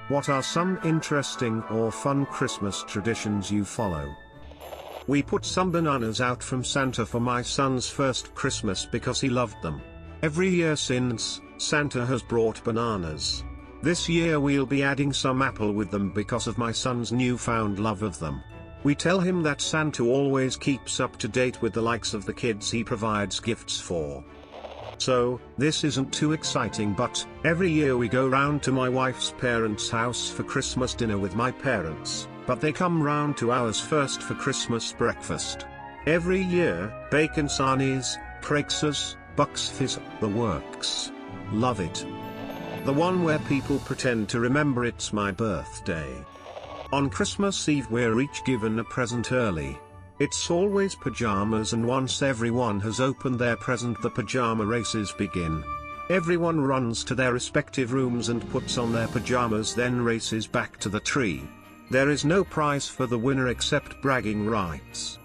What are some interesting or fun Christmas traditions you follow? We put some bananas out from Santa for my son's first Christmas because he loved them. Every year since, Santa has brought bananas. This year we'll be adding some apple with them because of my son's newfound love of them. We tell him that Santa always keeps up to date with the likes of the kids he provides gifts for. So, this isn't too exciting, but every year we go round to my wife's parents' house for Christmas dinner with my parents, but they come round to ours first for Christmas breakfast. Every year, bacon sarnies, pretzels, bucks fizz, the works. Love it. The one where people pretend to remember it's my birthday. On Christmas Eve we're each given a present early. It's always pajamas, and once everyone has opened their present the pajama races begin. Everyone runs to their respective rooms and puts on their pajamas, then races back to the tree. There is no prize for the winner except bragging rights.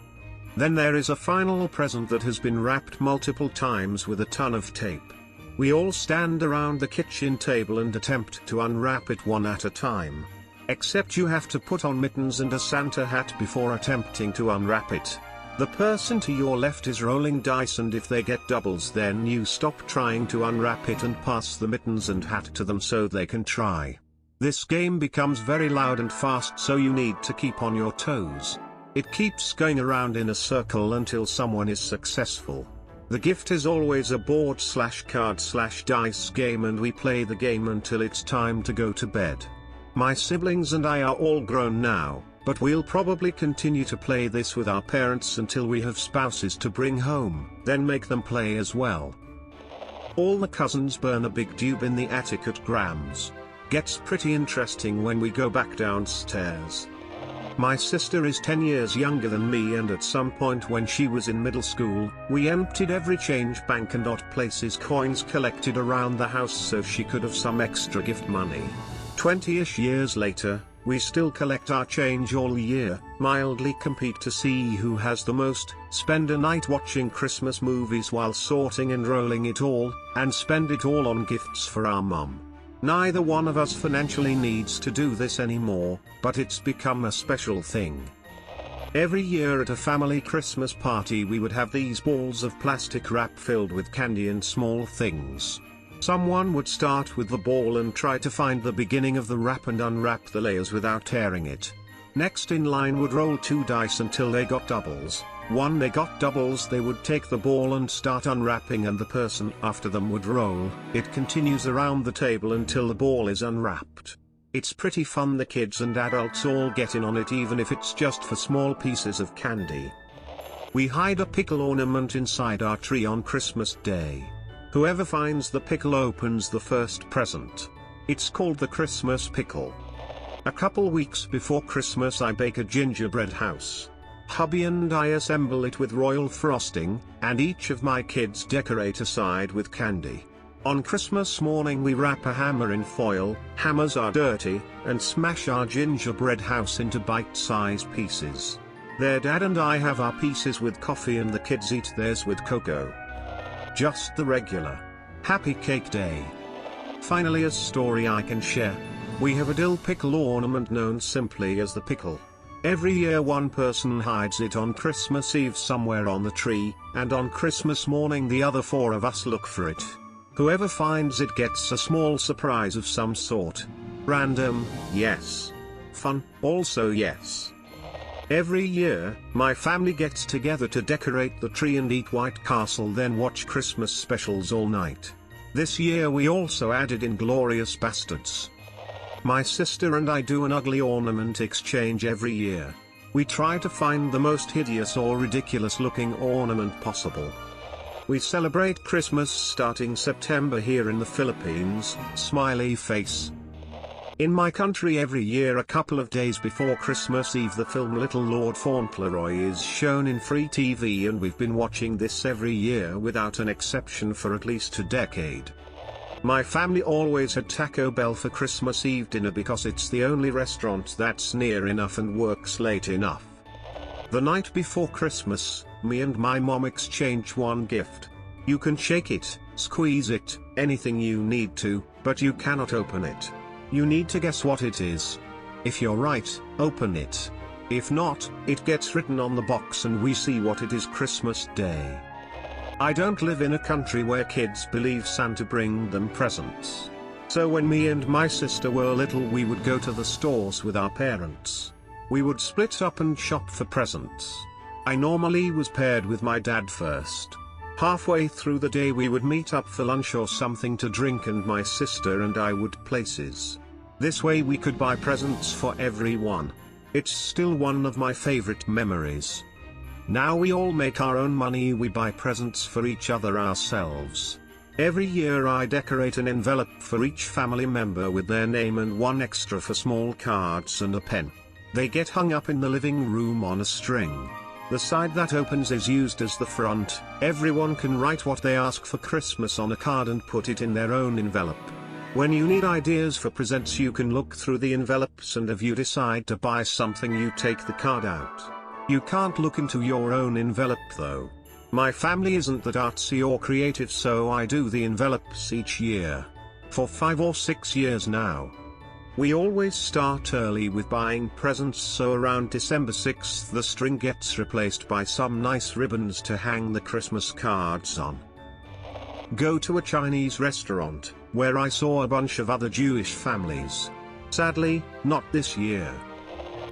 Then there is a final present that has been wrapped multiple times with a ton of tape. We all stand around the kitchen table and attempt to unwrap it one at a time. Except you have to put on mittens and a Santa hat before attempting to unwrap it. The person to your left is rolling dice, and if they get doubles then you stop trying to unwrap it and pass the mittens and hat to them so they can try. This game becomes very loud and fast, so you need to keep on your toes. It keeps going around in a circle until someone is successful. The gift is always a board/card/dice game, and we play the game until it's time to go to bed. My siblings and I are all grown now, but we'll probably continue to play this with our parents until we have spouses to bring home, then make them play as well. All the cousins burn a big tube in the attic at Graham's. Gets pretty interesting when we go back downstairs. My sister is 10 years younger than me, and at some point when she was in middle school, we emptied every change bank and odd places coins collected around the house so she could have some extra gift money. 20-ish years later, we still collect our change all year, mildly compete to see who has the most, spend a night watching Christmas movies while sorting and rolling it all, and spend it all on gifts for our mum. Neither one of us financially needs to do this anymore, but it's become a special thing. Every year at a family Christmas party we would have these balls of plastic wrap filled with candy and small things. Someone would start with the ball and try to find the beginning of the wrap and unwrap the layers without tearing it. Next in line would roll 2 dice until they got doubles. When they got doubles they would take the ball and start unwrapping, and the person after them would roll. It continues around the table until the ball is unwrapped. It's pretty fun. The kids and adults all get in on it, even if it's just for small pieces of candy. We hide a pickle ornament inside our tree on Christmas Day. Whoever finds the pickle opens the first present. It's called the Christmas pickle. A couple weeks before Christmas I bake a gingerbread house. Hubby and I assemble it with royal frosting, and each of my kids decorate a side with candy. On Christmas morning we wrap a hammer in foil, hammers are dirty, and smash our gingerbread house into bite-sized pieces. Their dad and I have our pieces with coffee, and the kids eat theirs with cocoa. Just the regular Happy Cake Day. Finally, a story I can share. We have a dill pickle ornament known simply as the pickle. Every year one person hides it on Christmas Eve somewhere on the tree, and on Christmas morning the other 4 of us look for it. Whoever finds it gets a small surprise of some sort. Random, yes. Fun, also yes. Every year, my family gets together to decorate the tree and eat White Castle, then watch Christmas specials all night. This year we also added Inglourious Bastards. My sister and I do an ugly ornament exchange every year. We try to find the most hideous or ridiculous looking ornament possible. We celebrate Christmas starting September here in the Philippines, smiley face. In my country every year a couple of days before Christmas Eve the film Little Lord Fauntleroy is shown in free TV, and we've been watching this every year without an exception for at least a decade. My family always had Taco Bell for Christmas Eve dinner because it's the only restaurant that's near enough and works late enough. The night before Christmas, me and my mom exchange one gift. You can shake it, squeeze it, anything you need to, but you cannot open it. You need to guess what it is. If you're right, open it. If not, it gets written on the box and we see what it is Christmas Day. I don't live in a country where kids believe Santa bring them presents. So when me and my sister were little, we would go to the stores with our parents. We would split up and shop for presents. I normally was paired with my dad first. Halfway through the day we would meet up for lunch or something to drink, and my sister and I would places. This way we could buy presents for everyone. It's still one of my favorite memories. Now we all make our own money, we buy presents for each other ourselves. Every year I decorate an envelope for each family member with their name and one extra for small cards and a pen. They get hung up in the living room on a string. The side that opens is used as the front. Everyone can write what they ask for Christmas on a card and put it in their own envelope. When you need ideas for presents, you can look through the envelopes, and if you decide to buy something you take the card out. You can't look into your own envelope though. My family isn't that artsy or creative, so I do the envelopes each year. For 5 or 6 years now. We always start early with buying presents, so around December 6th the string gets replaced by some nice ribbons to hang the Christmas cards on. Go to a Chinese restaurant, where I saw a bunch of other Jewish families. Sadly, not this year.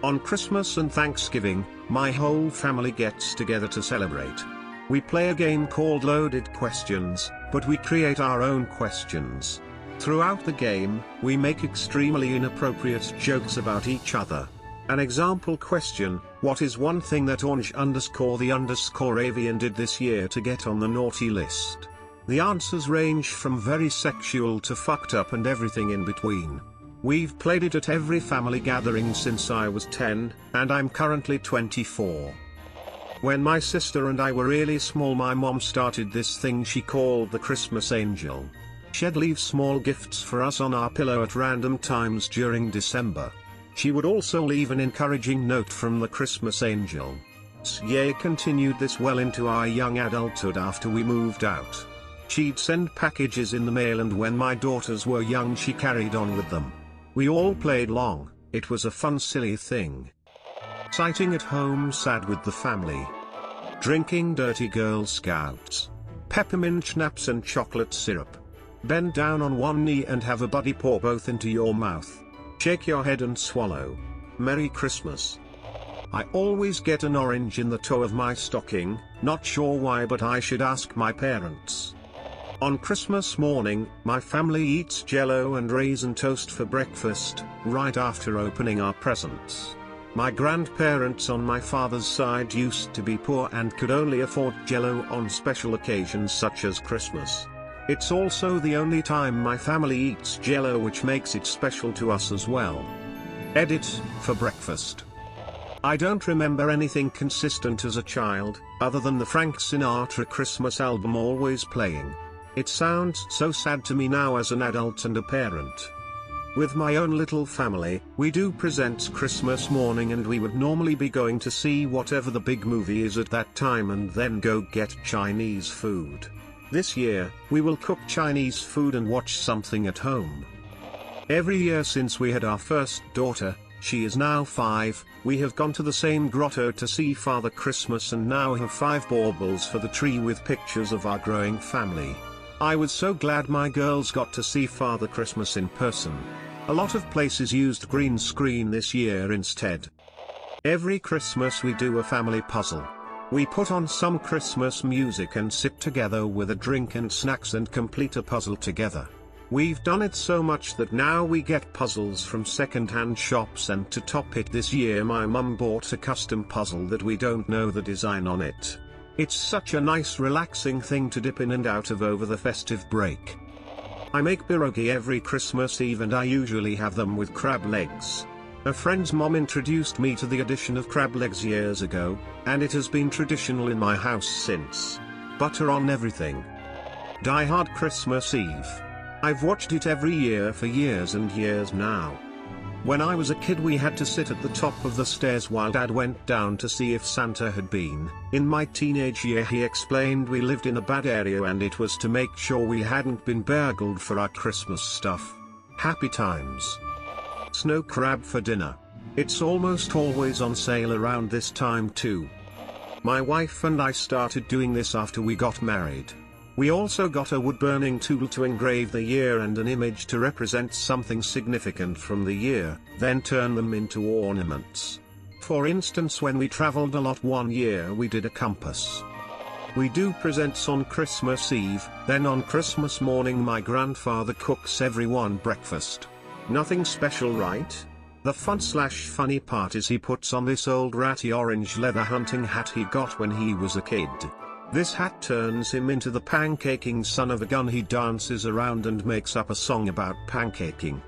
On Christmas and Thanksgiving, my whole family gets together to celebrate. We play a game called Loaded Questions, but we create our own questions. Throughout the game, we make extremely inappropriate jokes about each other. An example question: what is one thing that _the_avian did this year to get on the naughty list? The answers range from very sexual to fucked up and everything in between. We've played it at every family gathering since I was 10, and I'm currently 24. When my sister and I were really small, my mom started this thing she called the Christmas Angel. She'd leave small gifts for us on our pillow at random times during December. She would also leave an encouraging note from the Christmas Angel. Ye continued this well into our young adulthood after we moved out. She'd send packages in the mail, and when my daughters were young she carried on with them. We all played along. It was a fun, silly thing. Sighting at home, sad with the family. Drinking dirty Girl Scouts. Peppermint schnapps and chocolate syrup. Bend down on one knee and have a buddy pour both into your mouth. Shake your head and swallow. Merry Christmas. I always get an orange in the toe of my stocking, not sure why, but I should ask my parents. On Christmas morning, my family eats Jell-O and raisin toast for breakfast, right after opening our presents. My grandparents on my father's side used to be poor and could only afford Jell-O on special occasions such as Christmas. It's also the only time my family eats Jell-O, which makes it special to us as well. Edit, for breakfast. I don't remember anything consistent as a child, other than the Frank Sinatra Christmas album always playing. It sounds so sad to me now as an adult and a parent. With my own little family, we do presents Christmas morning, and we would normally be going to see whatever the big movie is at that time and then go get Chinese food. This year, we will cook Chinese food and watch something at home. Every year since we had our first daughter, she is now 5, we have gone to the same grotto to see Father Christmas, and now have 5 baubles for the tree with pictures of our growing family. I was so glad my girls got to see Father Christmas in person. A lot of places used green screen this year instead. Every Christmas we do a family puzzle. We put on some Christmas music and sit together with a drink and snacks and complete a puzzle together. We've done it so much that now we get puzzles from second-hand shops, and to top it, this year my mum bought a custom puzzle that we don't know the design on it. It's such a nice relaxing thing to dip in and out of over the festive break. I make pierogi every Christmas Eve, and I usually have them with crab legs. A friend's mom introduced me to the addition of crab legs years ago, and it has been traditional in my house since. Butter on everything. Die Hard Christmas Eve. I've watched it every year for years and years now. When I was a kid, we had to sit at the top of the stairs while Dad went down to see if Santa had been. In my teenage year, he explained we lived in a bad area and it was to make sure we hadn't been burgled for our Christmas stuff. Happy times. snow crab for dinner. It's almost always on sale around this time too. My wife and I started doing this after we got married. We also got a wood-burning tool to engrave the year and an image to represent something significant from the year, then turn them into ornaments. For instance, when we traveled a lot one year, we did a compass. We do presents on Christmas Eve, then on Christmas morning my grandfather cooks everyone breakfast. Nothing special, right? The fun/funny part is he puts on this old ratty orange leather hunting hat he got when he was a kid. This hat turns him into the pancaking son of a gun. He dances around and makes up a song about pancaking.